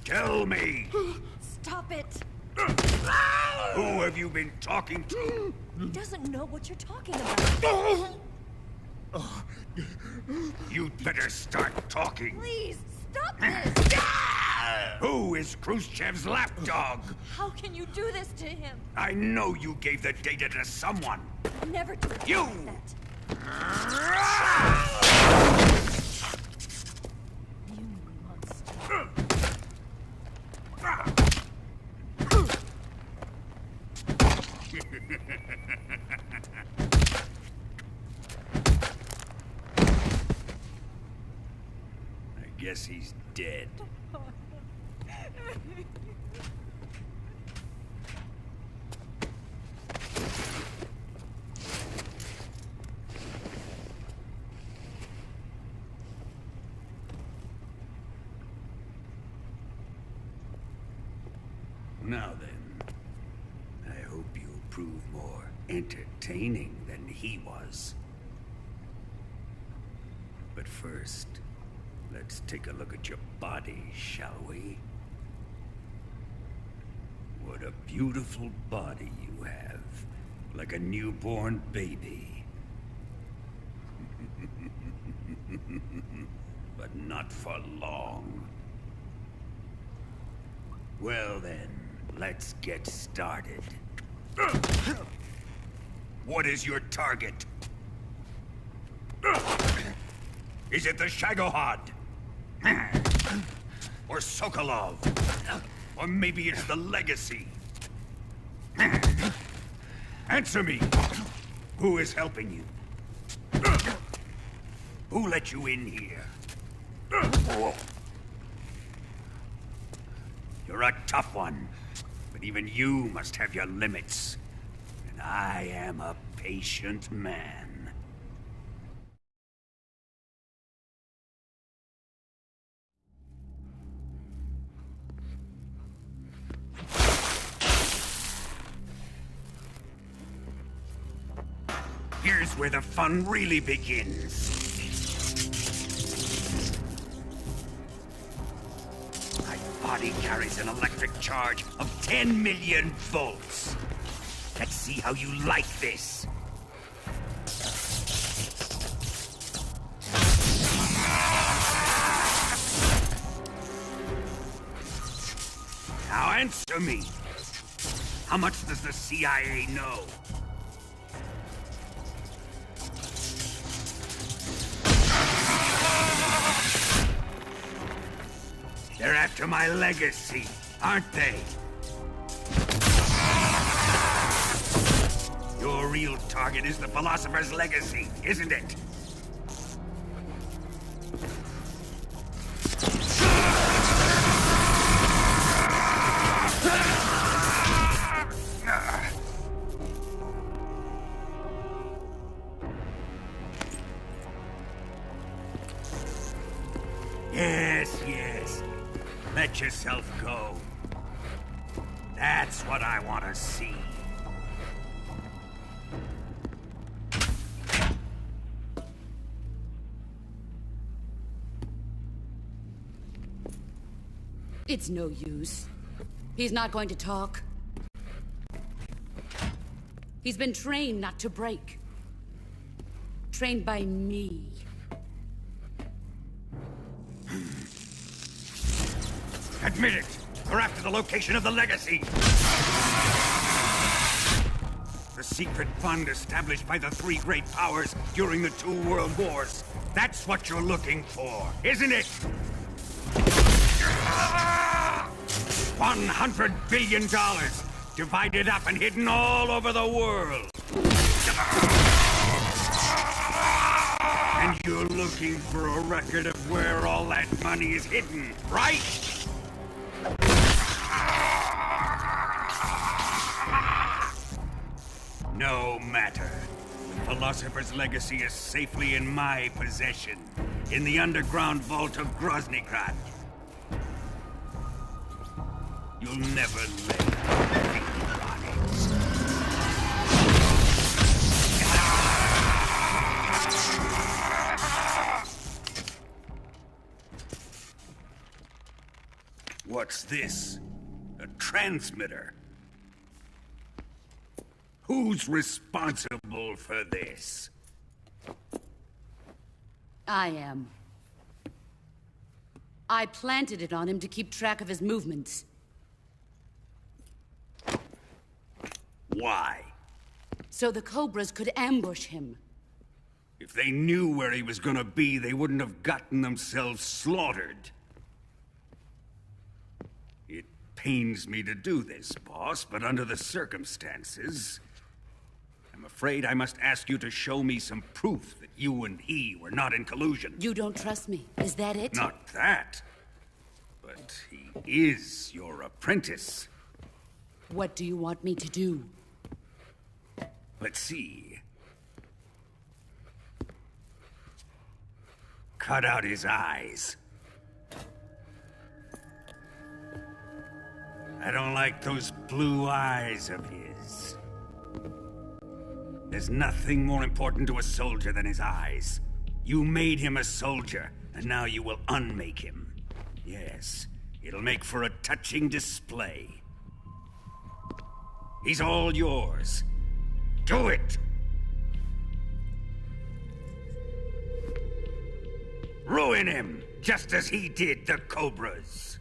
Tell me! Stop it! Who have you been talking to? He doesn't know what you're talking about. You'd better start talking. Please, stop this! Who is Khrushchev's lapdog? How can you do this to him? I know you gave the data to someone. Never do it You! like that. You monster. I guess he's dead. Now then, I hope you'll prove more entertaining than he was. But first, let's take a look at your body, shall we? What a beautiful body you have, like a newborn baby. But not for long. Well then, let's get started. What is your target? Is it the Shagohod? Or Sokolov? Or maybe it's the Legacy? Answer me! Who is helping you? Who let you in here? You're a tough one, but even you must have your limits. And I am a patient man. Here's where the fun really begins. My body carries an electric charge of 10 million volts. Let's see how you like this. Now answer me. How much does the CIA know? They're after my legacy, aren't they? Your real target is the Philosopher's Legacy, isn't it? Yes. Let yourself go. That's what I want to see. It's no use. He's not going to talk. He's been trained not to break. Trained by me. Admit it! We're after the location of the Legacy! The secret fund established by the three great powers during the 2 world wars. That's what you're looking for, isn't it? $100 billion, divided up and hidden all over the world. And you're looking for a record of where all that money is hidden, right? No matter. The Philosopher's Legacy is safely in my possession, in the underground vault of Groznygrad. You'll never lay finger on it. What's this? A transmitter? Who's responsible for this? I am. I planted it on him to keep track of his movements. Why? So the Cobras could ambush him. If they knew where he was gonna be, they wouldn't have gotten themselves slaughtered. It pains me to do this, boss, but under the circumstances, I'm afraid I must ask you to show me some proof that you and he were not in collusion. You don't trust me, is that it? Not that. But he is your apprentice. What do you want me to do? Let's see. Cut out his eyes. I don't like those blue eyes of his. There's nothing more important to a soldier than his eyes. You made him a soldier, and now you will unmake him. Yes, it'll make for a touching display. He's all yours. Do it! Ruin him, just as he did the Cobras.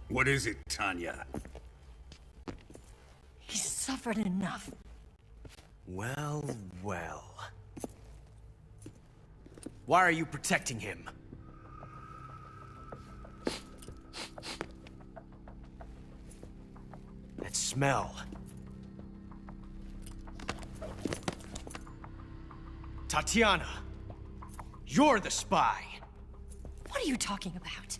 What is it, Tanya? He's suffered enough. Well, well. Why are you protecting him? That smell. Tatiana! You're the spy! What are you talking about?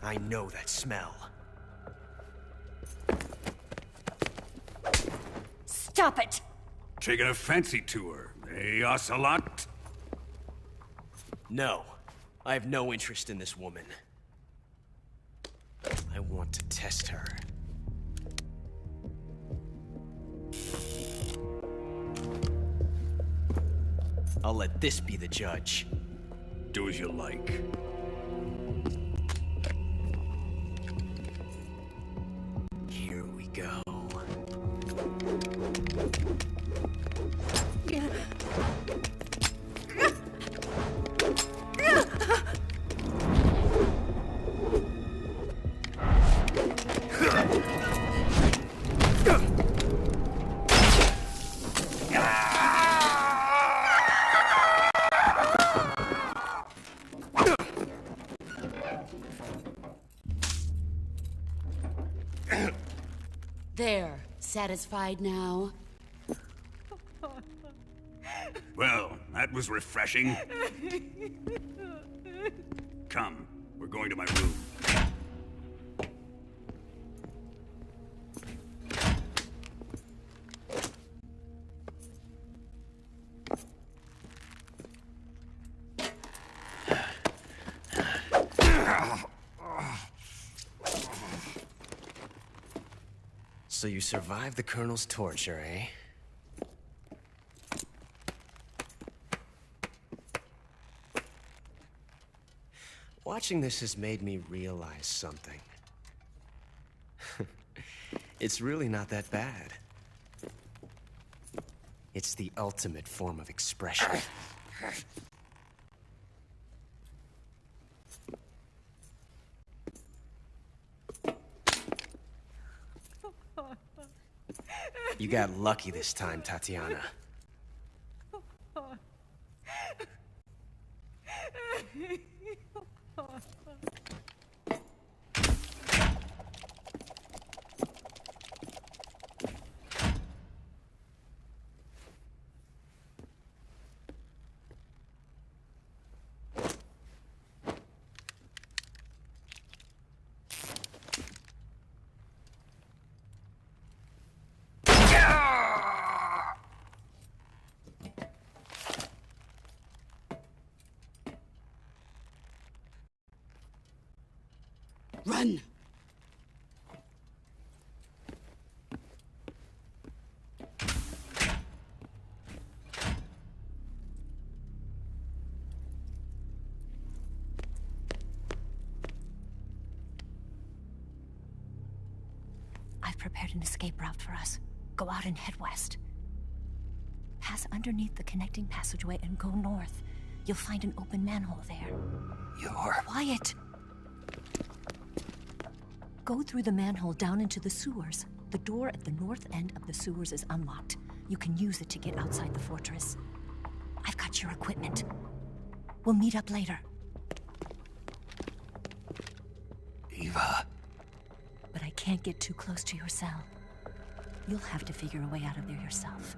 I know that smell. Stop it! Taking a fancy to her, eh, Ocelot? No. I have no interest in this woman. I want to test her. I'll let this be the judge. Do as you like. Here we go. There, satisfied now? Well, that was refreshing. Come, we're going to my room. So you survived the Colonel's torture, eh? Watching this has made me realize something. It's really not that bad. It's the ultimate form of expression. You got lucky this time, Tatiana. Run! I've prepared an escape route for us. Go out and head west. Pass underneath the connecting passageway and go north. You'll find an open manhole there. You're... Quiet! Go through the manhole down into the sewers. The door at the north end of the sewers is unlocked. You can use it to get outside the fortress. I've got your equipment. We'll meet up later. Eva... But I can't get too close to your cell. You'll have to figure a way out of there yourself.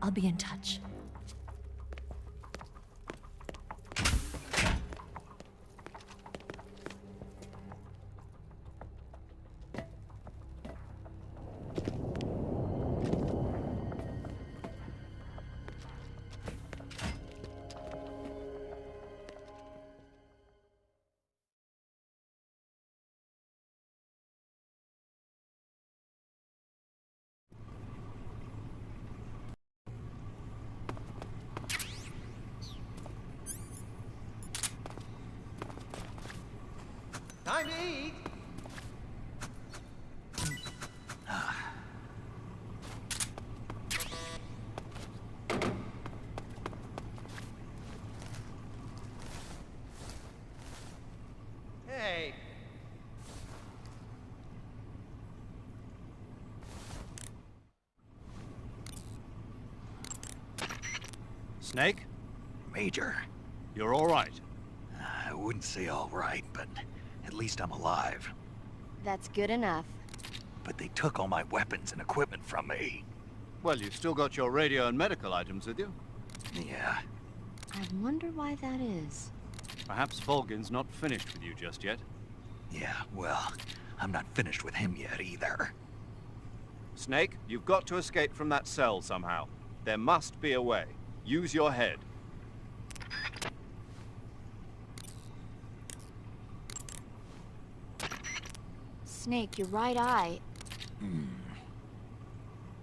I'll be in touch. Time to eat! Hey! Snake? Major, You're all right. I wouldn't say all right, but at least I'm alive. That's good enough. But they took all my weapons and equipment from me. Well, you've still got your radio and medical items with you. Yeah. I wonder why that is. Perhaps Volgin's not finished with you just yet. Yeah, well, I'm not finished with him yet either. Snake, you've got to escape from that cell somehow. There must be a way. Use your head. Snake, your right eye.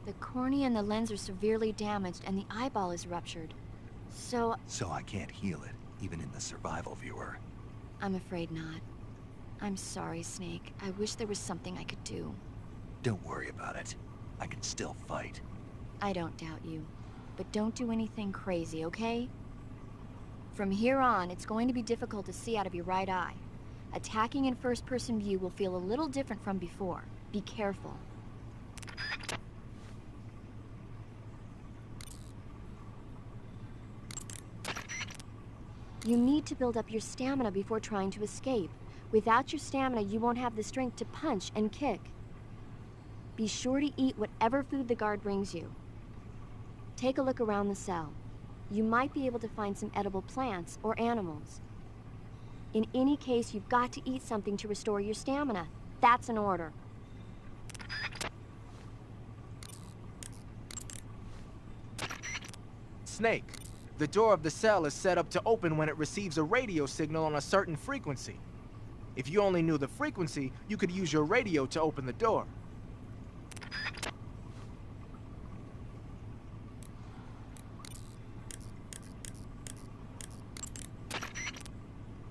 The cornea and the lens are severely damaged and the eyeball is ruptured. So, I can't heal it, even in the survival viewer. I'm afraid not. I'm sorry, Snake. I wish there was something I could do. Don't worry about it. I can still fight. I don't doubt you. But don't do anything crazy, okay? From here on, it's going to be difficult to see out of your right eye. Attacking in first-person view will feel a little different from before. Be careful. You need to build up your stamina before trying to escape. Without your stamina, you won't have the strength to punch and kick. Be sure to eat whatever food the guard brings you. Take a look around the cell. You might be able to find some edible plants or animals. In any case, you've got to eat something to restore your stamina. That's an order. Snake, the door of the cell is set up to open when it receives a radio signal on a certain frequency. If you only knew the frequency, you could use your radio to open the door.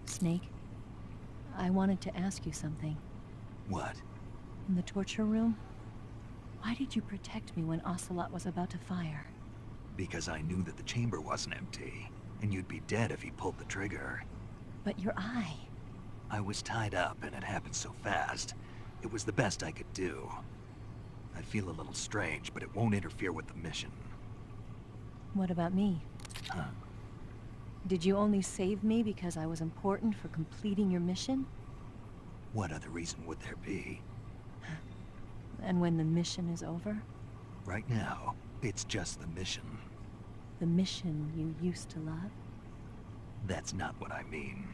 Snake, I wanted to ask you something. What? In the torture room, why did you protect me when Ocelot was about to fire? Because I knew that the chamber wasn't empty, and you'd be dead if he pulled the trigger. But your eye... I was tied up, and it happened so fast. It was the best I could do. I feel a little strange, but it won't interfere with the mission. What about me? Huh? Did you only save me because I was important for completing your mission? What other reason would there be? And when the mission is over? Right now, it's just the mission. The mission you used to love? That's not what I mean.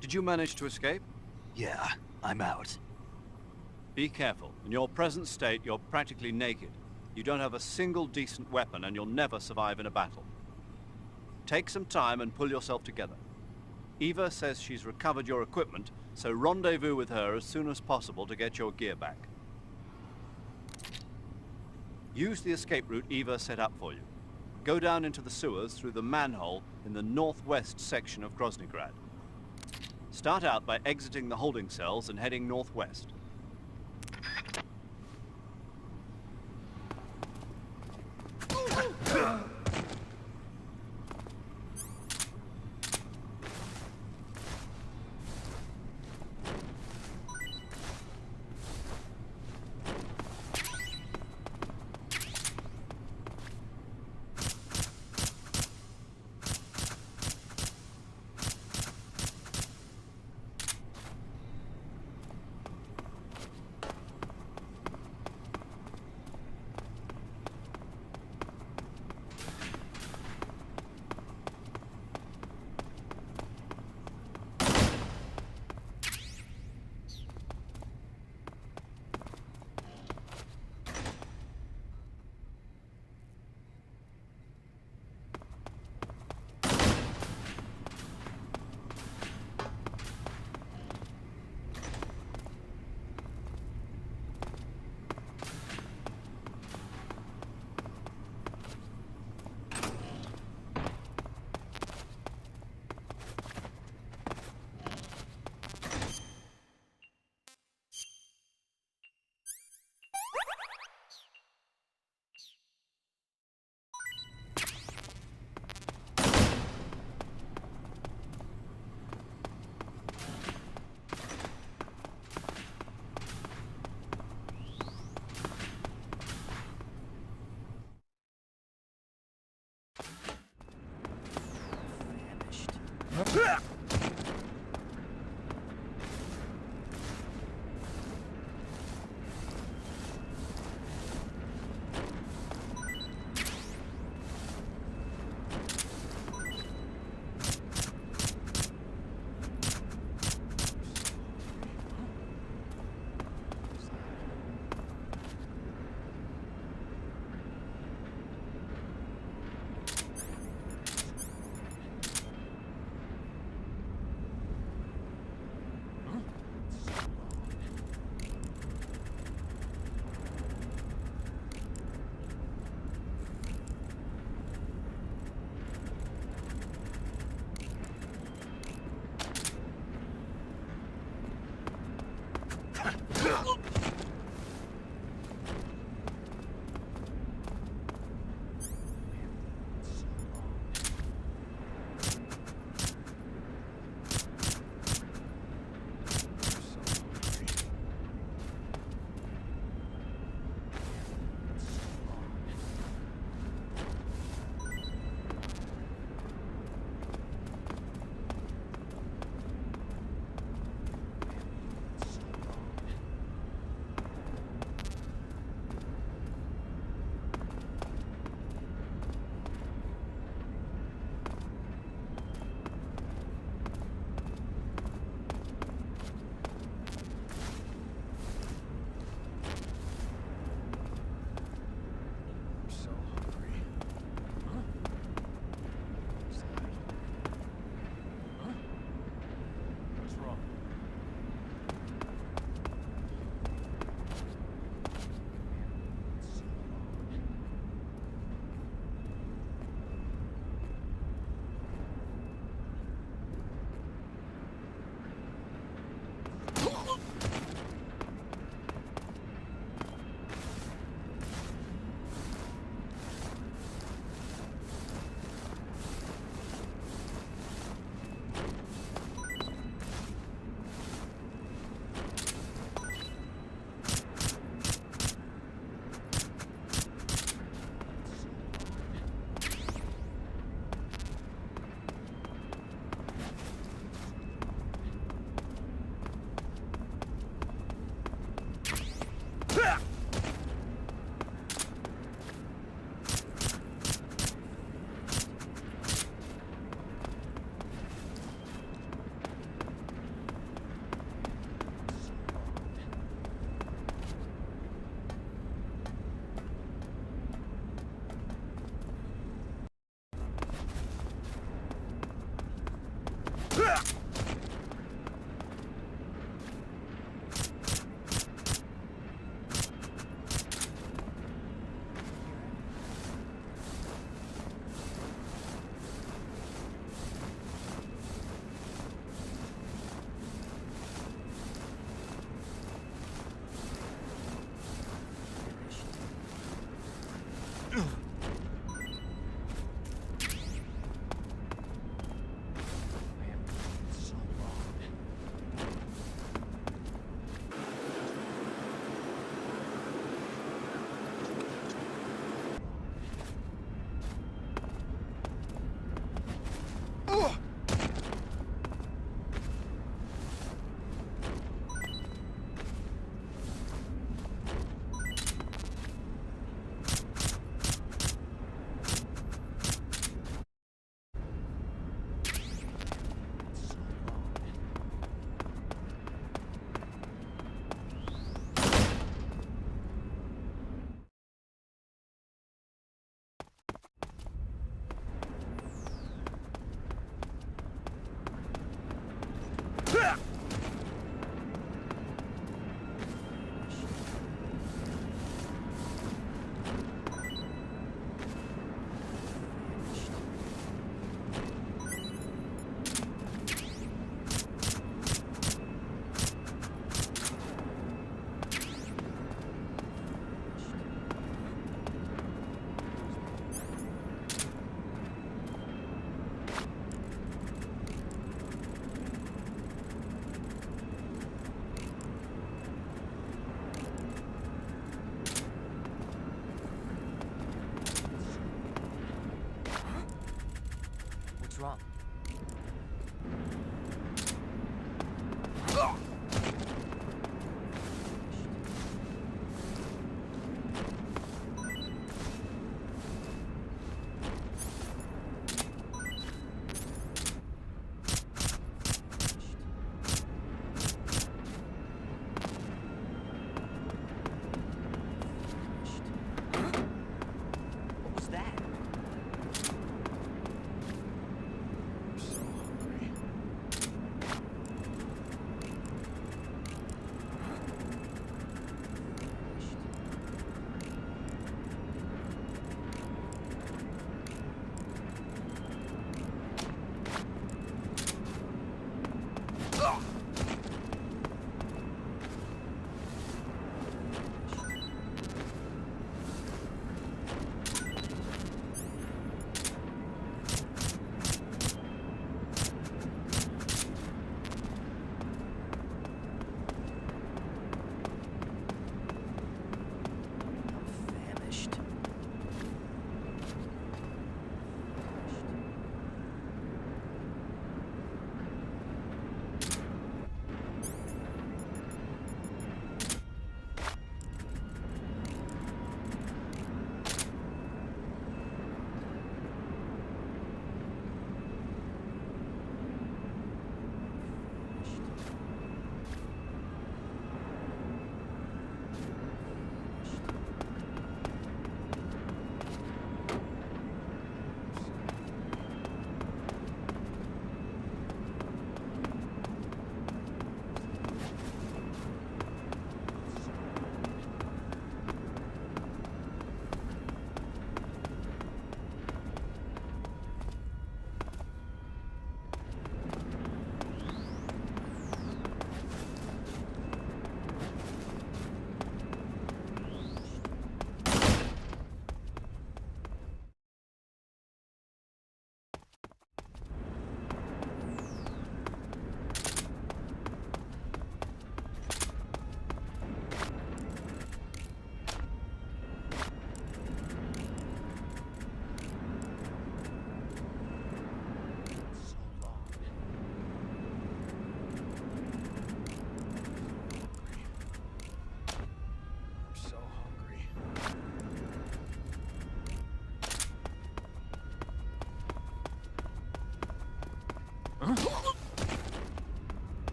Did you manage to escape? Yeah, I'm out. Be careful. In your present state, you're practically naked. You don't have a single decent weapon, and you'll never survive in a battle. Take some time and pull yourself together. Eva says she's recovered your equipment, so rendezvous with her as soon as possible to get your gear back. Use the escape route Eva set up for you. Go down into the sewers through the manhole in the northwest section of Groznygrad. Start out by exiting the holding cells and heading northwest.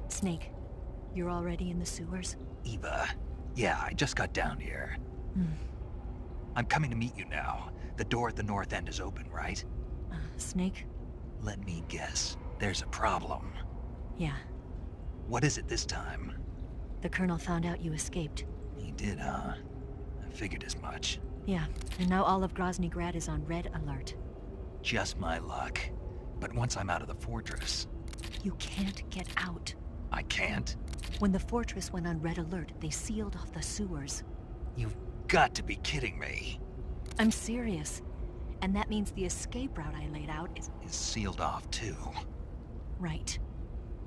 Snake, you're already in the sewers? Eva, yeah, I just got down here. I'm coming to meet you now. The door at the north end is open, right? Snake? Let me guess. There's a problem. Yeah. What is it this time? The Colonel found out you escaped. He did, huh? I figured as much. Yeah, and now all of Grozny Grad is on red alert. Just my luck. But once I'm out of the fortress... You can't get out. I can't? When the fortress went on red alert, they sealed off the sewers. You've got to be kidding me. I'm serious. And that means the escape route I laid out is sealed off, too. Right.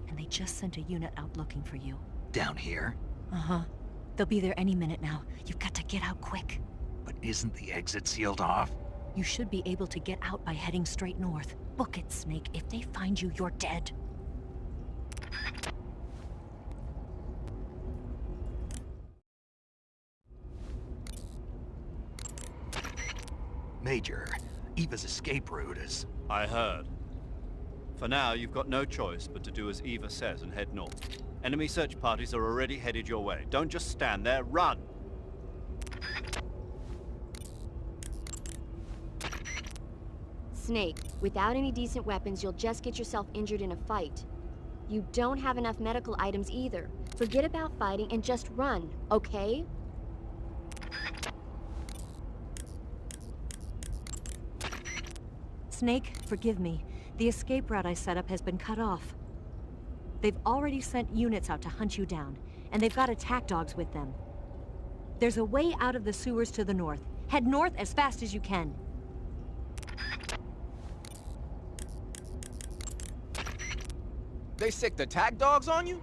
And they just sent a unit out looking for you. Down here? Uh-huh. They'll be there any minute now. You've got to get out quick. But isn't the exit sealed off? You should be able to get out by heading straight north. Book it, Snake. If they find you, you're dead. Major, Eva's escape route is... I heard. For now, you've got no choice but to do as Eva says and head north. Enemy search parties are already headed your way. Don't just stand there, run! Snake, without any decent weapons, you'll just get yourself injured in a fight. You don't have enough medical items either. Forget about fighting and just run, okay? Snake, forgive me. The escape route I set up has been cut off. They've already sent units out to hunt you down, and they've got attack dogs with them. There's a way out of the sewers to the north. Head north as fast as you can. They sicked attack dogs on you?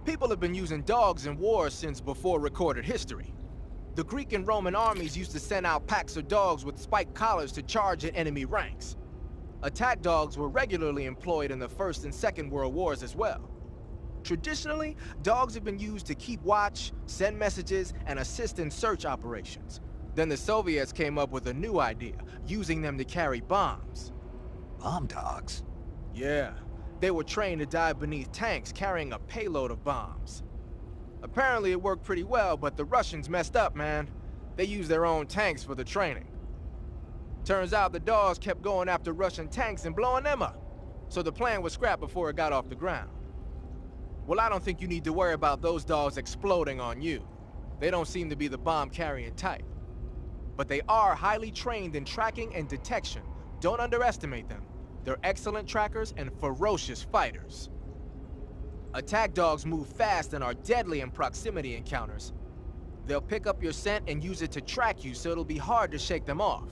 People have been using dogs in wars since before recorded history. The Greek and Roman armies used to send out packs of dogs with spiked collars to charge at enemy ranks. Attack dogs were regularly employed in the First and Second World Wars as well. Traditionally, dogs have been used to keep watch, send messages, and assist in search operations. Then the Soviets came up with a new idea, using them to carry bombs. Bomb dogs? Yeah, they were trained to dive beneath tanks carrying a payload of bombs. Apparently it worked pretty well, but the Russians messed up, man. They used their own tanks for the training. Turns out the dogs kept going after Russian tanks and blowing them up. So the plan was scrapped before it got off the ground. Well, I don't think you need to worry about those dogs exploding on you. They don't seem to be the bomb-carrying type. But they are highly trained in tracking and detection. Don't underestimate them. They're excellent trackers and ferocious fighters. Attack dogs move fast and are deadly in proximity encounters. They'll pick up your scent and use it to track you, so it'll be hard to shake them off.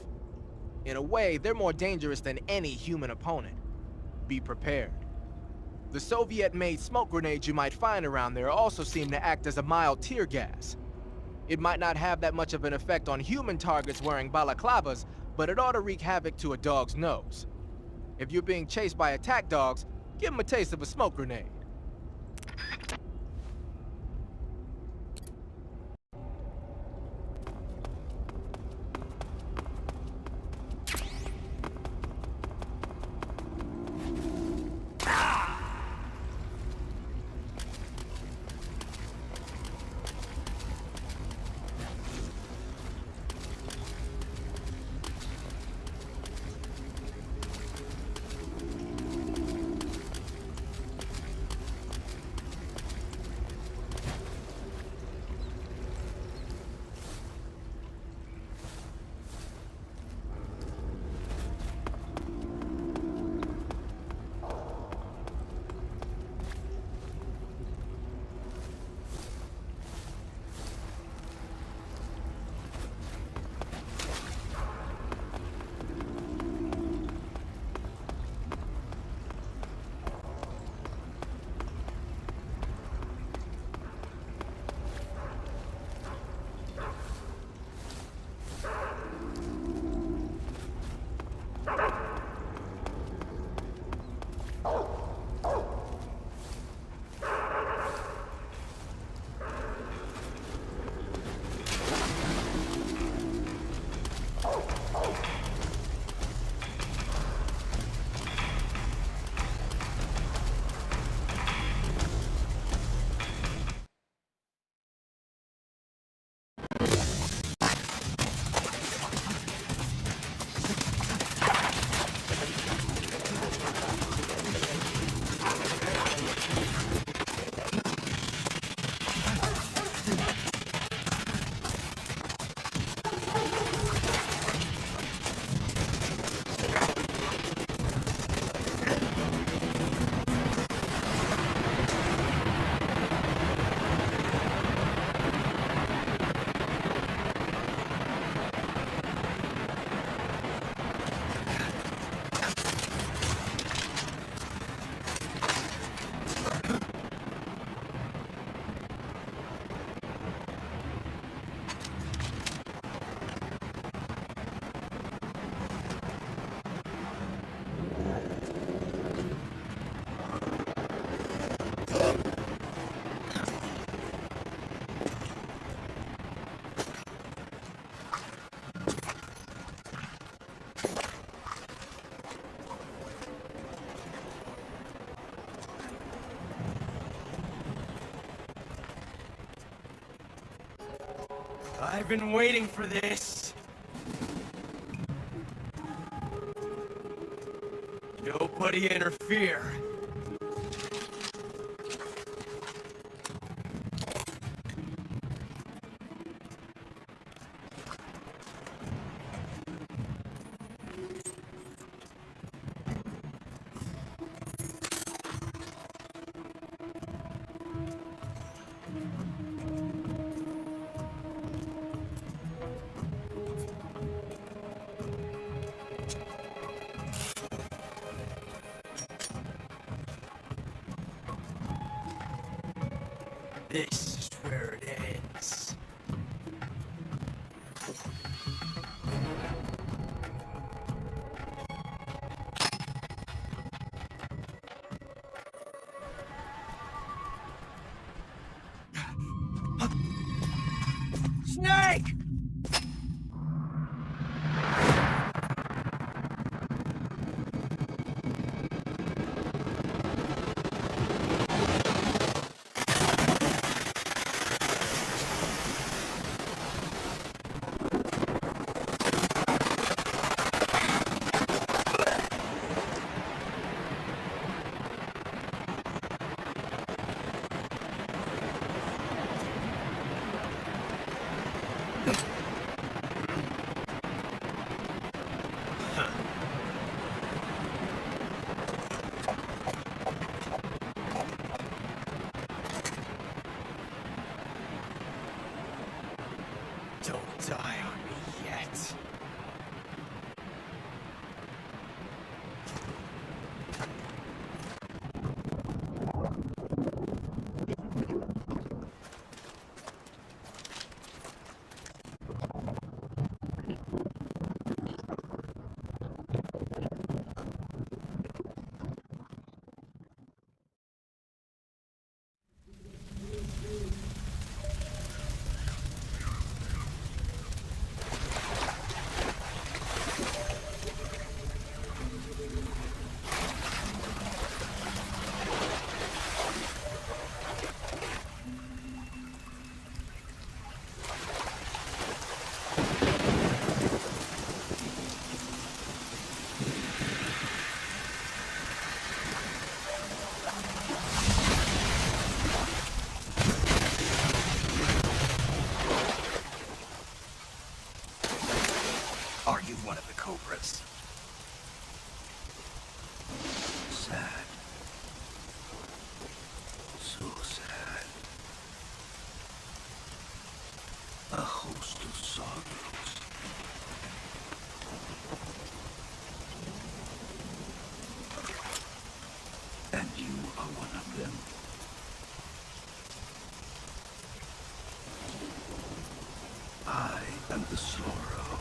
In a way, they're more dangerous than any human opponent. Be prepared. The Soviet-made smoke grenades you might find around there also seem to act as a mild tear gas. It might not have that much of an effect on human targets wearing balaclavas, but it ought to wreak havoc to a dog's nose. If you're being chased by attack dogs, give them a taste of a smoke grenade. I've been waiting for this. Nobody interfere. This is where it ends. Snake! Don't die on me yet. Are you one of the Cobras? Sad. So sad. A host of sorrows. And you are one of them. I am the sorrow.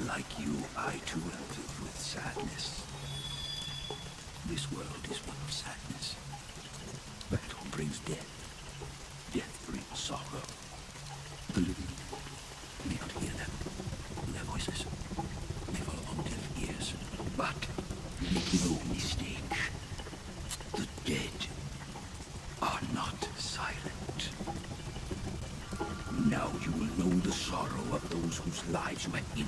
Like you, I too am filled with sadness. This world is one of sadness. Battle brings death. Death brings sorrow. The living may not hear them. Their voices may fall on deaf ears. But make no mistake. The dead are not silent. Now through the sorrow of those whose lives were ended.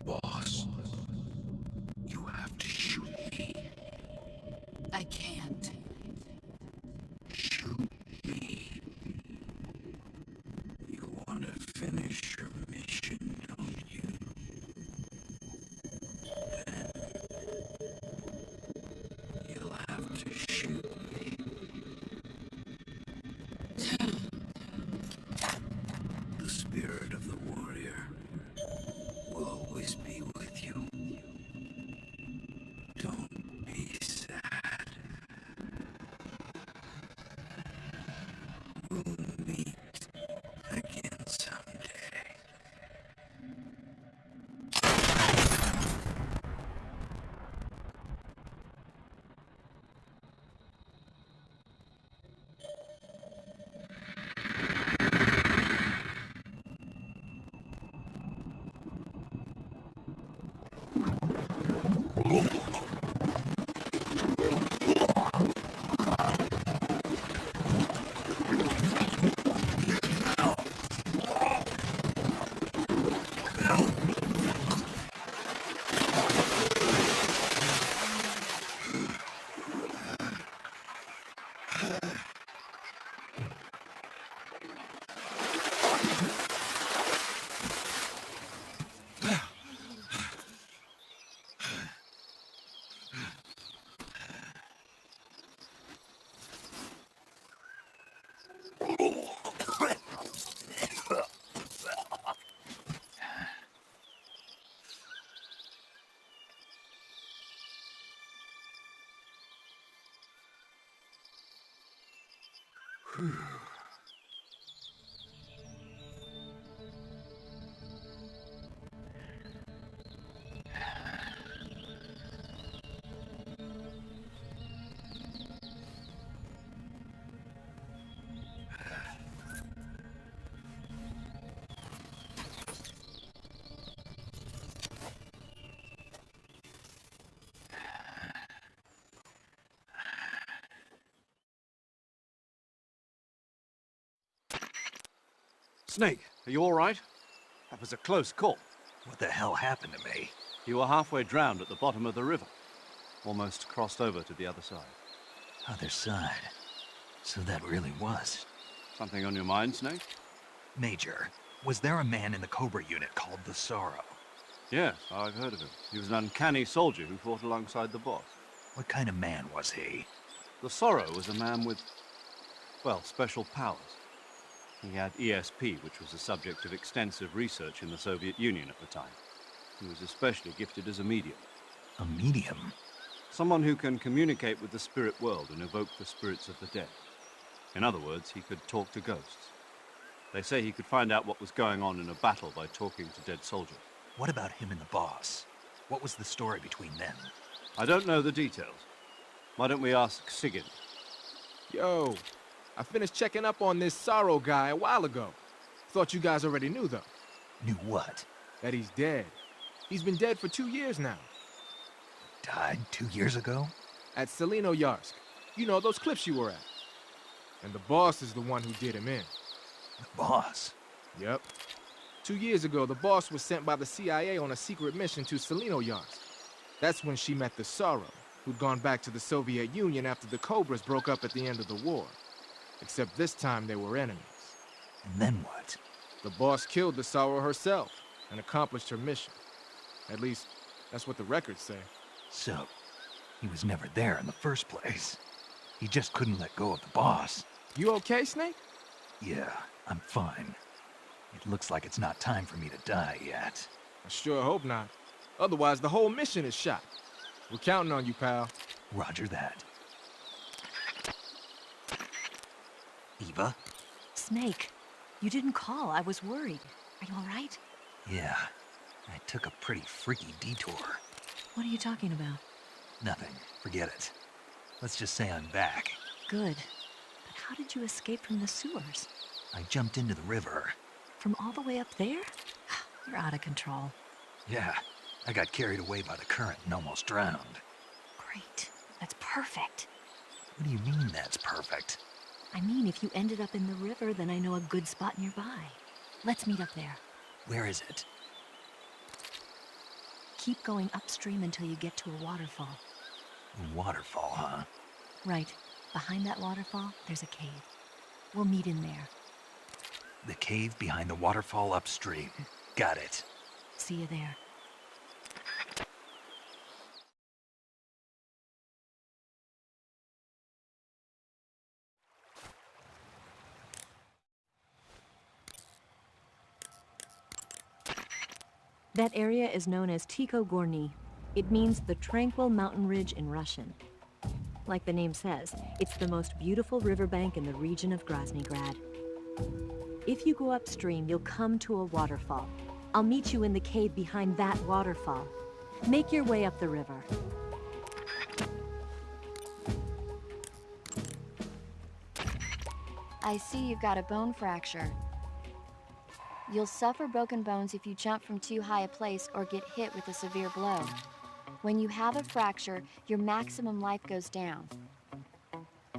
Boss, you have to shoot me. I can't. Shoot me. You want to finish your mission, don't you? Then you'll have to shoot me. The spirit of the warrior will always be with you. Don't be sad. We'll meet again someday. Snake, are you all right? That was a close call. What the hell happened to me? You were halfway drowned at the bottom of the river. Almost crossed over to the other side. Other side. So that really was. Something on your mind, Snake? Major, was there a man in the Cobra unit called the Sorrow? Yes, I've heard of him. He was an uncanny soldier who fought alongside the boss. What kind of man was he? The Sorrow was a man with, well, special powers. He had ESP, which was the subject of extensive research in the Soviet Union at the time. He was especially gifted as a medium. A medium? Someone who can communicate with the spirit world and evoke the spirits of the dead. In other words, he could talk to ghosts. They say he could find out what was going on in a battle by talking to dead soldiers. What about him and the boss? What was the story between them? I don't know the details. Why don't we ask Sigyn? Yo, I finished checking up on this Sorrow guy a while ago. Thought you guys already knew, though. Knew what? That he's dead. He's been dead for 2 years now. Died 2 years ago? At Selino-Yarsk. You know, those cliffs you were at. And the boss is the one who did him in. The boss? Yep. 2 years ago, the boss was sent by the CIA on a secret mission to Selino-Yarsk. That's when she met the Sorrow, who'd gone back to the Soviet Union after the Cobras broke up at the end of the war. Except this time they were enemies. And then what? The boss killed the Sorrow herself and accomplished her mission. At least, that's what the records say. So, he was never there in the first place. He just couldn't let go of the boss. You okay, Snake? Yeah, I'm fine. It looks like it's not time for me to die yet. I sure hope not. Otherwise, the whole mission is shot. We're counting on you, pal. Roger that. Eva? Snake, you didn't call. I was worried. Are you all right? Yeah, I took a pretty freaky detour. What are you talking about? Nothing. Forget it. Let's just say I'm back. Good. But how did you escape from the sewers? I jumped into the river. From all the way up there? You're out of control. Yeah, I got carried away by the current and almost drowned. Great. That's perfect. What do you mean that's perfect? I mean, if you ended up in the river, then I know a good spot nearby. Let's meet up there. Where is it? Keep going upstream until you get to a waterfall. A waterfall, huh? Right. Behind that waterfall, there's a cave. We'll meet in there. The cave behind the waterfall upstream. Got it. See you there. That area is known as Tiko Gorny. It means the tranquil mountain ridge in Russian. Like the name says, it's the most beautiful riverbank in the region of Groznygrad. If you go upstream, you'll come to a waterfall. I'll meet you in the cave behind that waterfall. Make your way up the river. I see you've got a bone fracture. You'll suffer broken bones if you jump from too high a place or get hit with a severe blow. When you have a fracture, your maximum life goes down.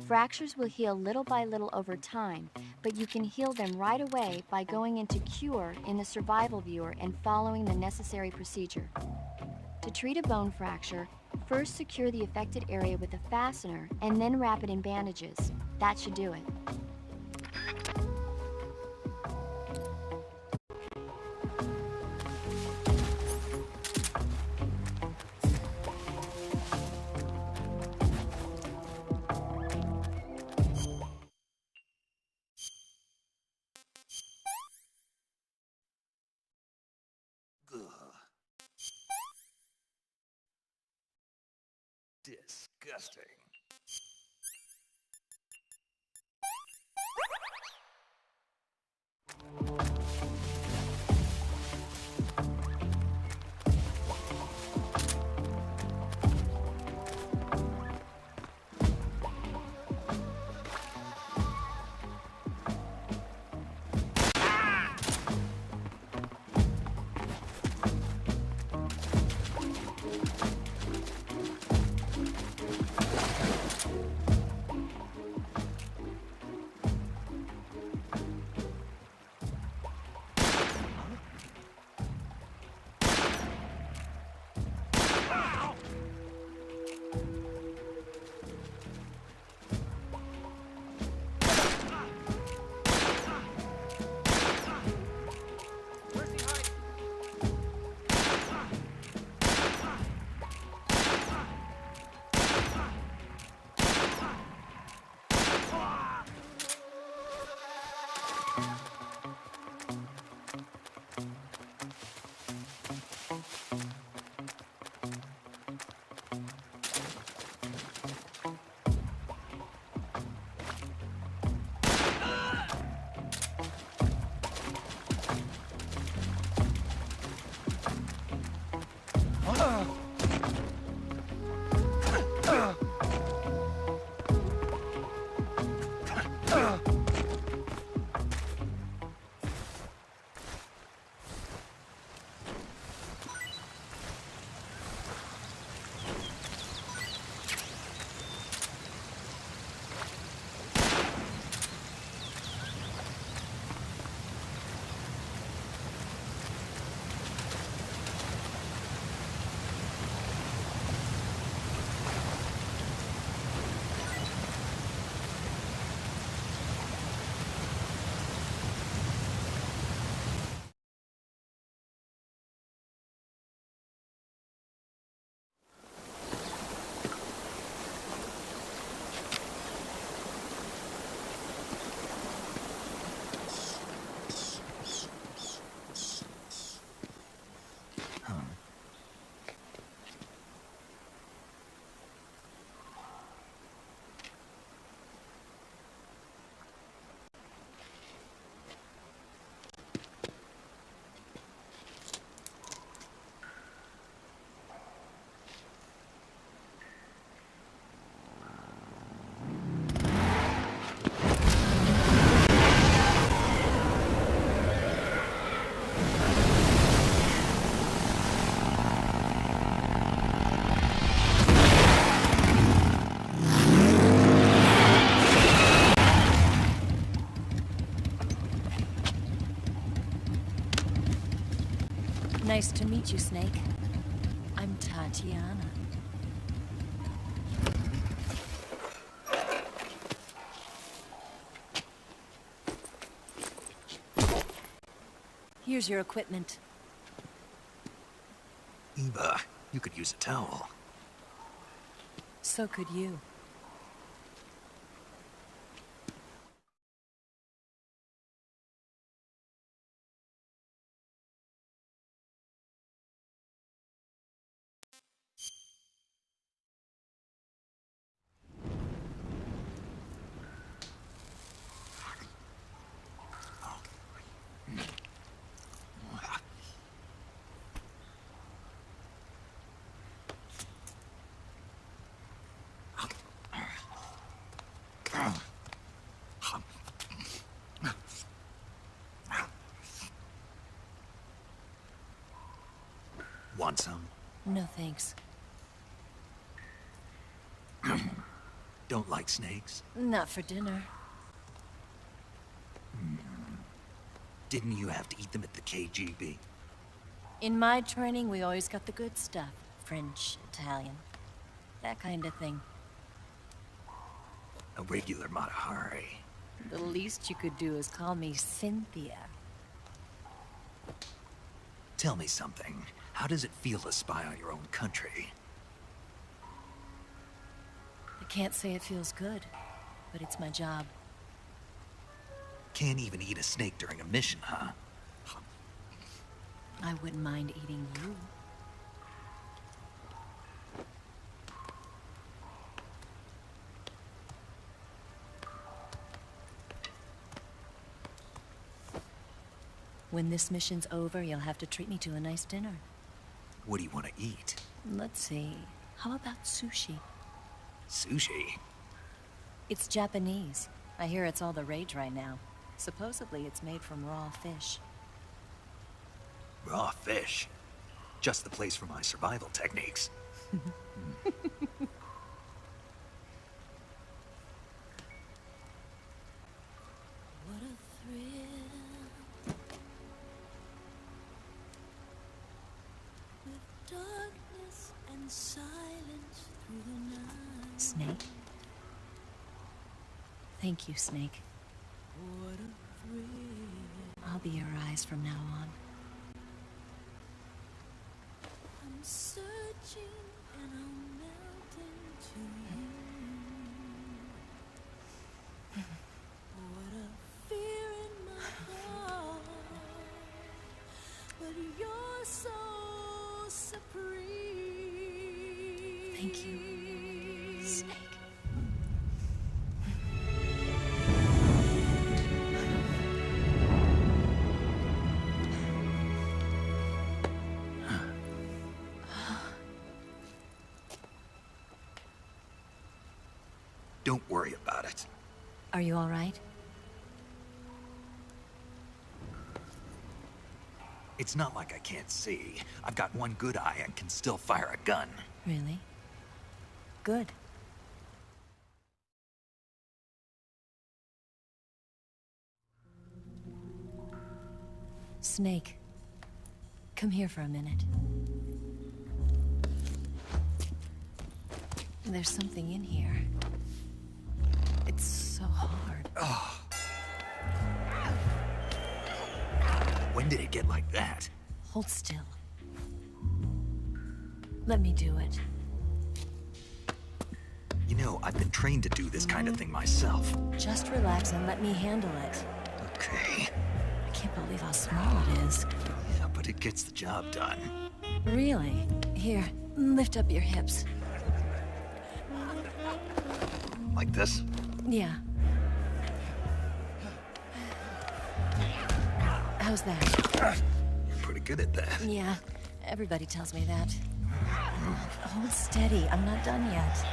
Fractures will heal little by little over time, but you can heal them right away by going into Cure in the survival viewer and following the necessary procedure. To treat a bone fracture, first secure the affected area with a fastener and then wrap it in bandages. That should do it. Disgusting. Nice to meet you, Snake. I'm Tatiana. Here's your equipment. Eva, you could use a towel. So could you. Want some? No thanks. Don't like snakes? Not for dinner. Didn't you have to eat them at the KGB? In my training, we always got the good stuff. French, Italian, that kind of thing. A regular Mata Hari. The least you could do is call me Cynthia. Tell me something. How does it feel to spy on your own country? I can't say it feels good, but it's my job. Can't even eat a snake during a mission, huh? I wouldn't mind eating you. When this mission's over, you'll have to treat me to a nice dinner. What do you want to eat? Let's see. How about sushi? Sushi? It's Japanese. I hear it's all the rage right now. Supposedly, it's made from raw fish. Raw fish? Just the place for my survival techniques. What a thrill. With darkness and silence through the night. Snake? Thank you, Snake. What a thrill. I'll be your eyes from now on. I'm searching and I'll melt into you. What a fear in my heart, but you're so supreme. Thank you, Snake. Don't worry about it. Are you all right? It's not like I can't see. I've got one good eye and can still fire a gun. Really? Good. Snake, come here for a minute. There's something in here. It's so hard. Oh. When did it get like that? Hold still. Let me do it. You know, I've been trained to do this kind of thing myself. Just relax and let me handle it. Okay. I can't believe how small it is. Yeah, but it gets the job done. Really? Here, lift up your hips. Like this? Yeah. How's that? You're pretty good at that. Yeah, everybody tells me that. Hold steady, I'm not done yet.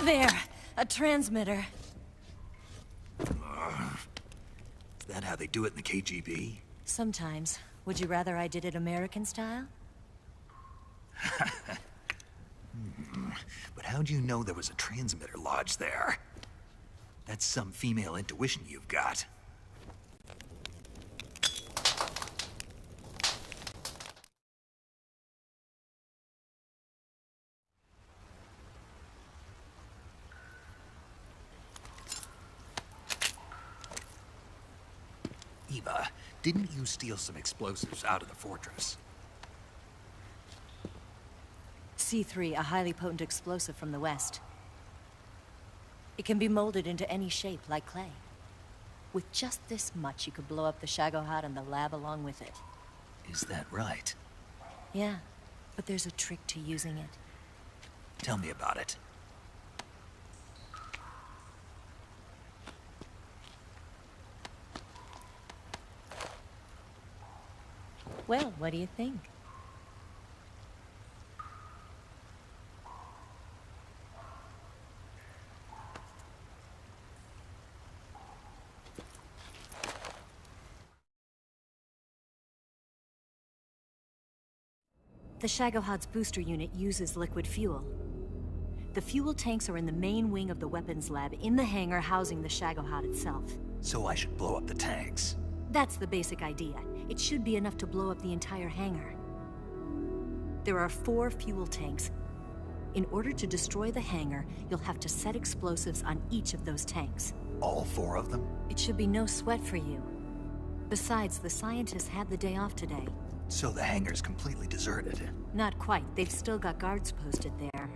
There, a transmitter. Is that how they do it in the KGB? Sometimes. Would you rather I did it American style? But how'd you know there was a transmitter lodged there? That's some female intuition you've got. Eva, didn't you steal some explosives out of the fortress? C3, a highly potent explosive from the west. It can be molded into any shape, like clay. With just this much, you could blow up the Shagohod and the lab along with it. Is that right? Yeah, but there's a trick to using it. Tell me about it. Well, what do you think? The Shagohod's booster unit uses liquid fuel. The fuel tanks are in the main wing of the weapons lab in the hangar housing the Shagohod itself. So I should blow up the tanks. That's the basic idea. It should be enough to blow up the entire hangar. There are 4 fuel tanks. In order to destroy the hangar, you'll have to set explosives on each of those tanks. All 4 of them? It should be no sweat for you. Besides, the scientists had the day off today. So the hangar's completely deserted. Not quite. They've still got guards posted there.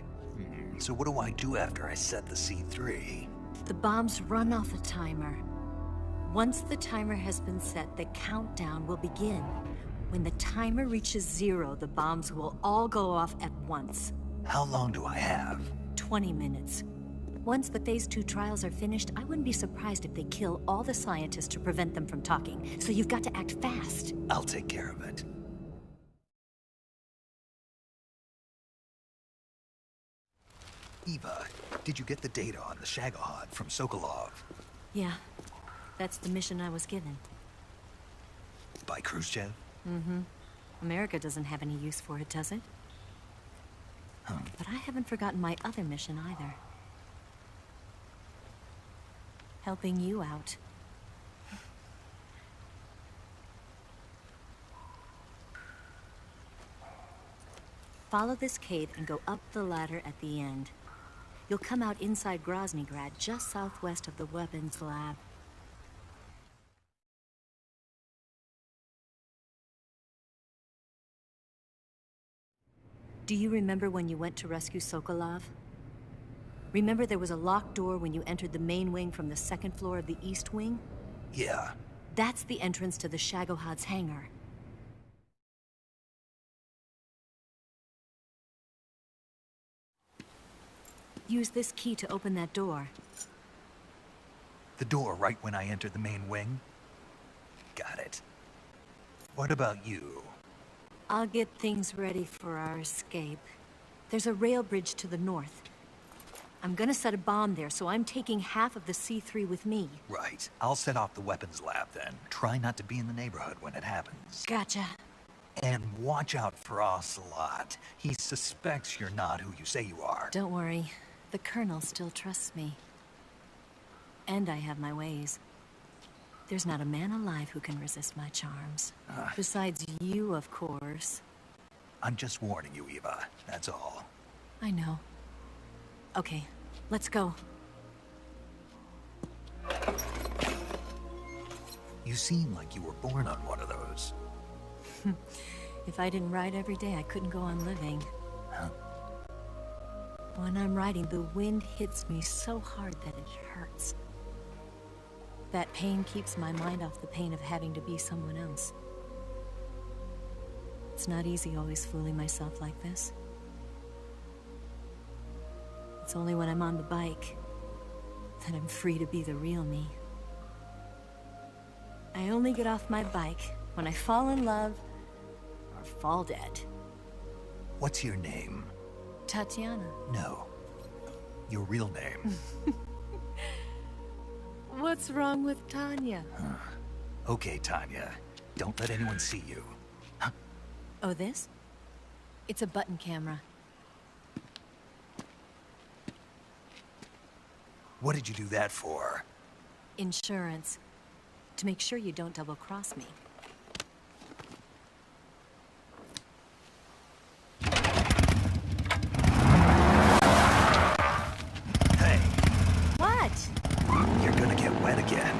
So what do I do after I set the C3? The bombs run off a timer. Once the timer has been set, the countdown will begin. When the timer reaches 0, the bombs will all go off at once. How long do I have? 20 minutes. Once the Phase 2 trials are finished, I wouldn't be surprised if they kill all the scientists to prevent them from talking. So you've got to act fast. I'll take care of it. Eva, did you get the data on the Shagohod from Sokolov? Yeah, that's the mission I was given. By Khrushchev? Mm-hmm. America doesn't have any use for it, does it? But I haven't forgotten my other mission either. Helping you out. Follow this cave and go up the ladder at the end. You'll come out inside Groznygrad, just southwest of the weapons lab. Do you remember when you went to rescue Sokolov? Remember there was a locked door when you entered the main wing from the 2nd floor of the east wing? Yeah. That's the entrance to the Shagohod's hangar. Use this key to open that door. The door right when I entered the main wing? Got it. What about you? I'll get things ready for our escape. There's a rail bridge to the north. I'm gonna set a bomb there, so I'm taking half of the C3 with me. Right. I'll set off the weapons lab then. Try not to be in the neighborhood when it happens. Gotcha. And watch out for Ocelot. He suspects you're not who you say you are. Don't worry. The Colonel still trusts me. And I have my ways. There's not a man alive who can resist my charms. Besides you, of course. I'm just warning you, Eva. That's all. I know. Okay, let's go. You seem like you were born on one of those. If I didn't ride every day, I couldn't go on living. Huh? When I'm riding, the wind hits me so hard that it hurts. That pain keeps my mind off the pain of having to be someone else. It's not easy always fooling myself like this. It's only when I'm on the bike that I'm free to be the real me. I only get off my bike when I fall in love or fall dead. What's your name? Tatiana. No. Your real name. What's wrong with Tanya? Okay, Tanya. Don't let anyone see you. Huh? Oh, this? It's a button camera. What did you do that for? Insurance. To make sure you don't double-cross me. Hey. What? You're gonna get wet again.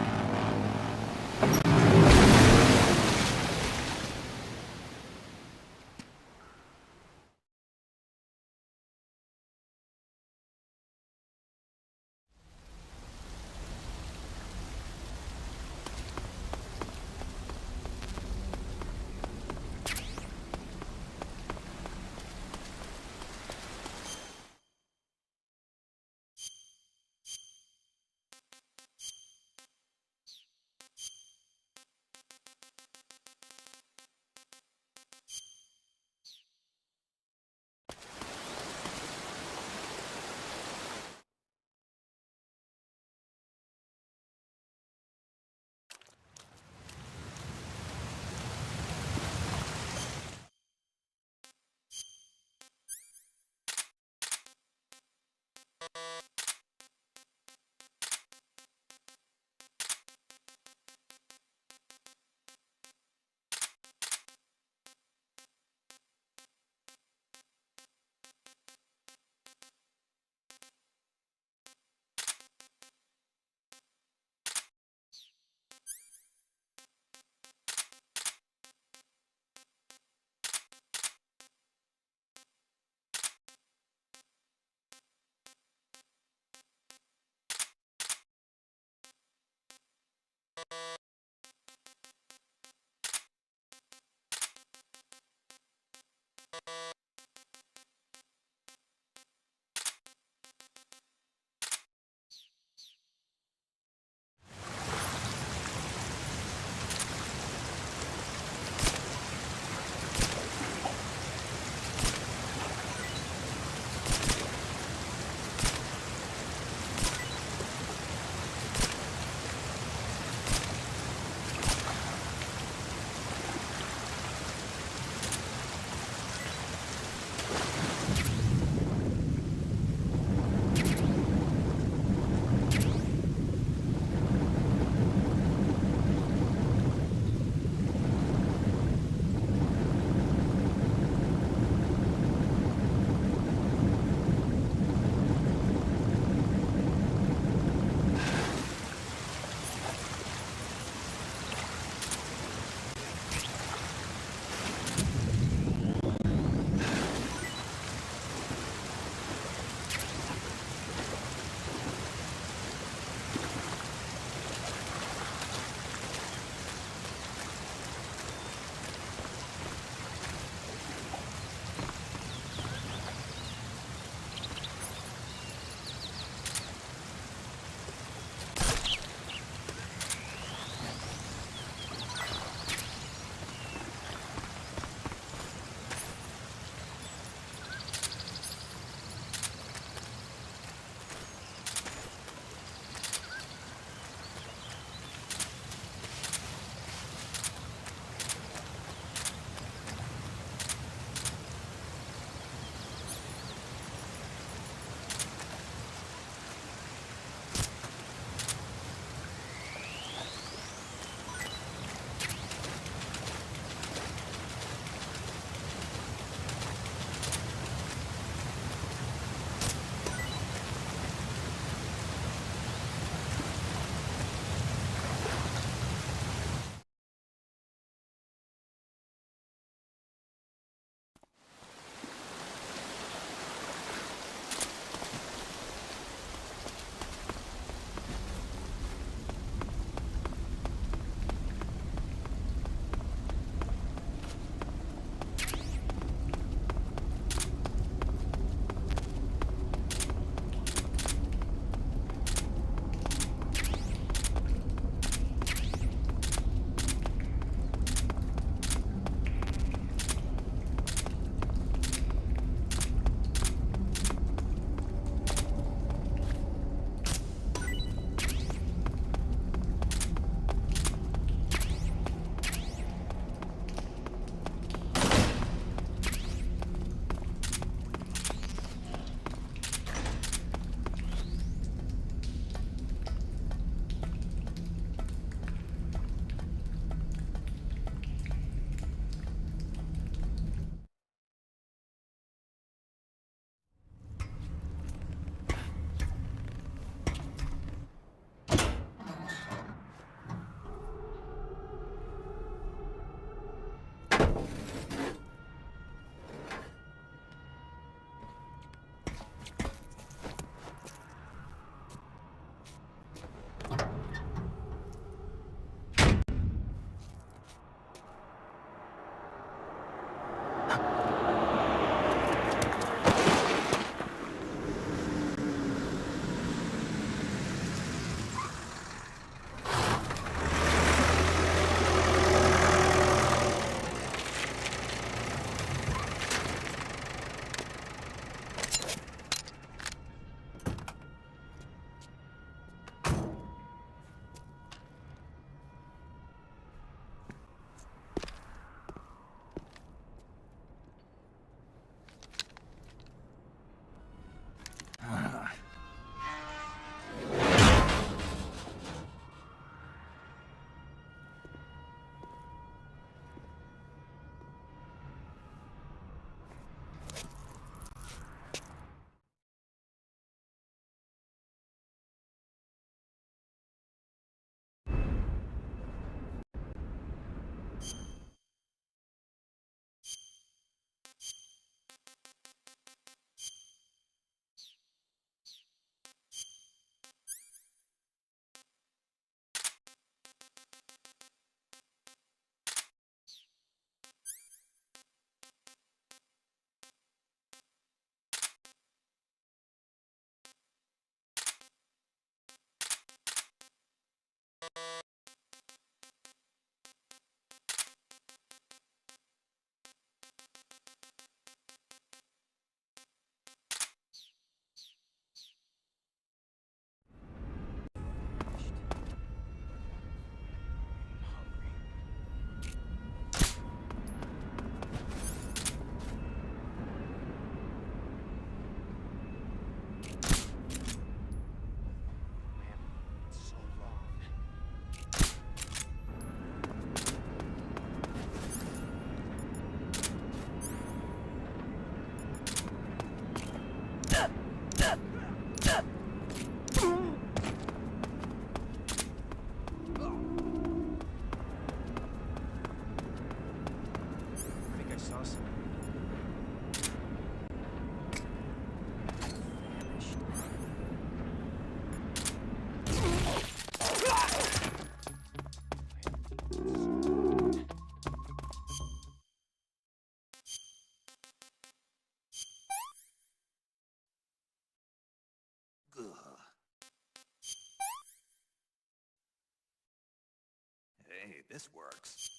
this works.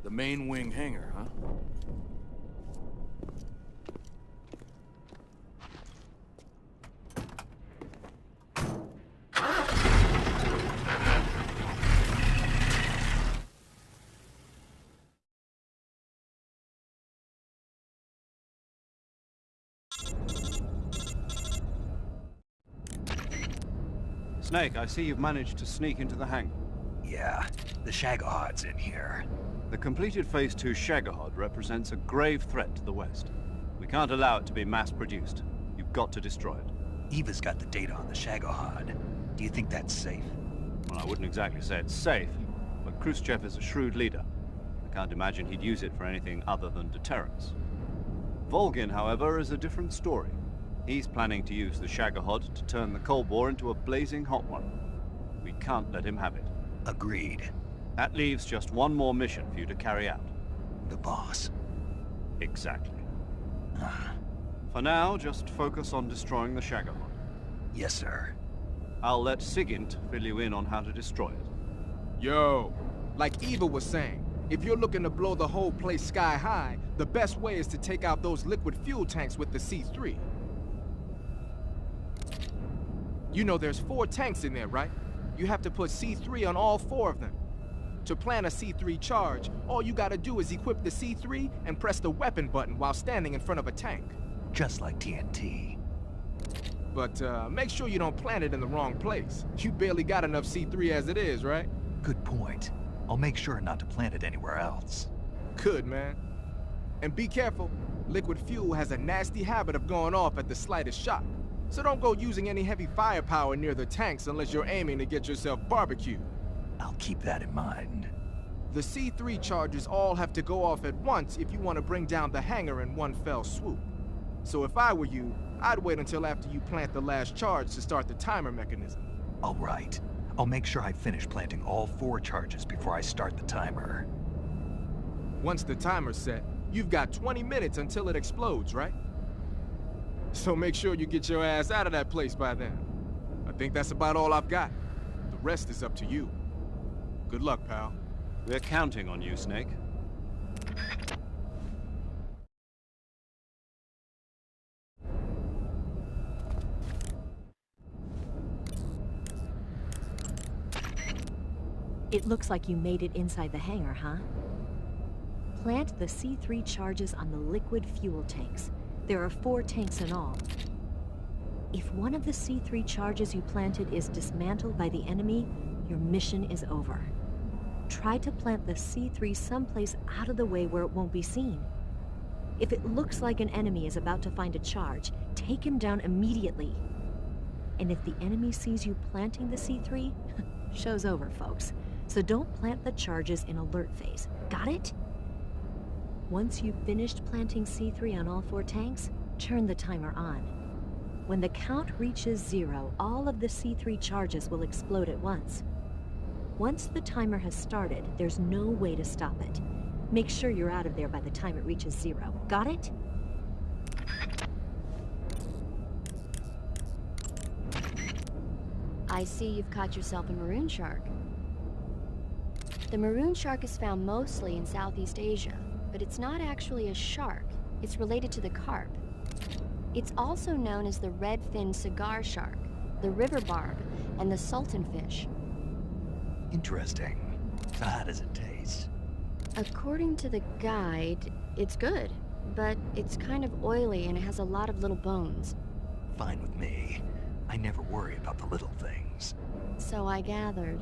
The main wing hangar, huh? Snake, I see you've managed to sneak into the hangar. Yeah, the Shagohod's in here. The completed Phase 2 Shagahod represents a grave threat to the West. We can't allow it to be mass-produced. You've got to destroy it. Eva's got the data on the Shagohod. Do you think that's safe? Well, I wouldn't exactly say it's safe, but Khrushchev is a shrewd leader. I can't imagine he'd use it for anything other than deterrence. Volgin, however, is a different story. He's planning to use the Shagahod to turn the Cold War into a blazing hot one. We can't let him have it. Agreed. That leaves just one more mission for you to carry out. The boss. Exactly. For now, just focus on destroying the Shagahod. Yes, sir. I'll let Sigint fill you in on how to destroy it. Yo, like Eva was saying, if you're looking to blow the whole place sky high, the best way is to take out those liquid fuel tanks with the C3. You know there's 4 tanks in there, right? You have to put C3 on all 4 of them. To plant a C3 charge, all you gotta do is equip the C3 and press the weapon button while standing in front of a tank. Just like TNT. But make sure you don't plant it in the wrong place. You barely got enough C3 as it is, right? Good point. I'll make sure not to plant it anywhere else. Good, man. And be careful. Liquid fuel has a nasty habit of going off at the slightest shock. So don't go using any heavy firepower near the tanks unless you're aiming to get yourself barbecued. I'll keep that in mind. The C3 charges all have to go off at once if you want to bring down the hangar in one fell swoop. So if I were you, I'd wait until after you plant the last charge to start the timer mechanism. All right. I'll make sure I finish planting all 4 charges before I start the timer. Once the timer's set, you've got 20 minutes until it explodes, right? So make sure you get your ass out of that place by then. I think that's about all I've got. The rest is up to you. Good luck, pal. We're counting on you, Snake. It looks like you made it inside the hangar, huh? Plant the C3 charges on the liquid fuel tanks. There are 4 tanks in all. If one of the C3 charges you planted is dismantled by the enemy, your mission is over. Try to plant the C3 someplace out of the way where it won't be seen. If it looks like an enemy is about to find a charge, take him down immediately. And if the enemy sees you planting the C3, show's over, folks. So don't plant the charges in alert phase. Got it? Once you've finished planting C3 on all 4 tanks, turn the timer on. When the count reaches 0, all of the C3 charges will explode at once. Once the timer has started, there's no way to stop it. Make sure you're out of there by the time it reaches 0. Got it? I see you've caught yourself a maroon shark. The maroon shark is found mostly in Southeast Asia, but it's not actually a shark. It's related to the carp. It's also known as the red-finned cigar shark, the river barb, and the sultan fish. Interesting. So how does it taste? According to the guide, it's good, but it's kind of oily and it has a lot of little bones. Fine with me. I never worry about the little things. So I gathered.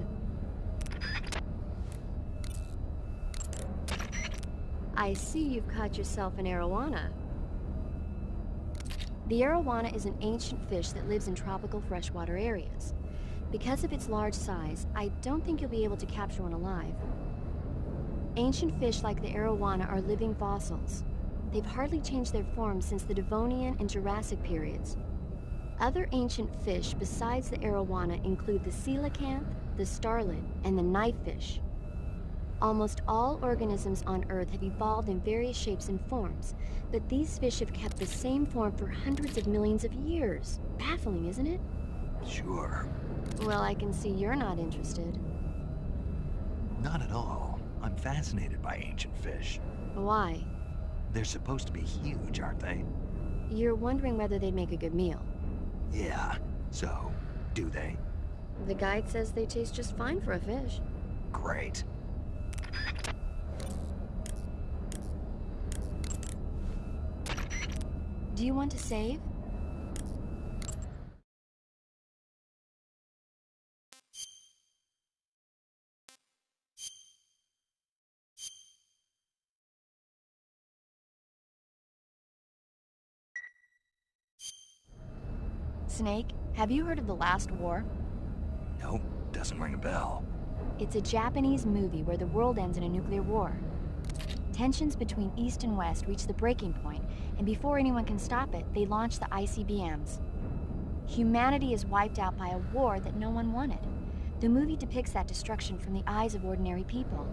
I see you've caught yourself an arowana. The arowana is an ancient fish that lives in tropical freshwater areas. Because of its large size, I don't think you'll be able to capture one alive. Ancient fish like the arowana are living fossils. They've hardly changed their form since the Devonian and Jurassic periods. Other ancient fish besides the arowana include the coelacanth, the starlet, and the knifefish. Almost all organisms on Earth have evolved in various shapes and forms, but these fish have kept the same form for hundreds of millions of years. Baffling, isn't it? Sure. Well, I can see you're not interested. Not at all. I'm fascinated by ancient fish. Why? They're supposed to be huge, aren't they? You're wondering whether they'd make a good meal. Yeah. So, do they? The guide says they taste just fine for a fish. Great. Do you want to save? Snake, have you heard of The Last War? Nope, doesn't ring a bell. It's a Japanese movie where the world ends in a nuclear war. Tensions between East and West reach the breaking point, and before anyone can stop it, they launch the ICBMs. Humanity is wiped out by a war that no one wanted. The movie depicts that destruction from the eyes of ordinary people.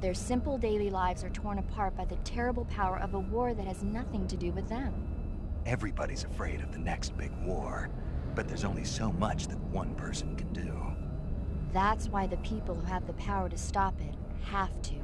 Their simple daily lives are torn apart by the terrible power of a war that has nothing to do with them. Everybody's afraid of the next big war, but there's only so much that one person can do. That's why the people who have the power to stop it have to.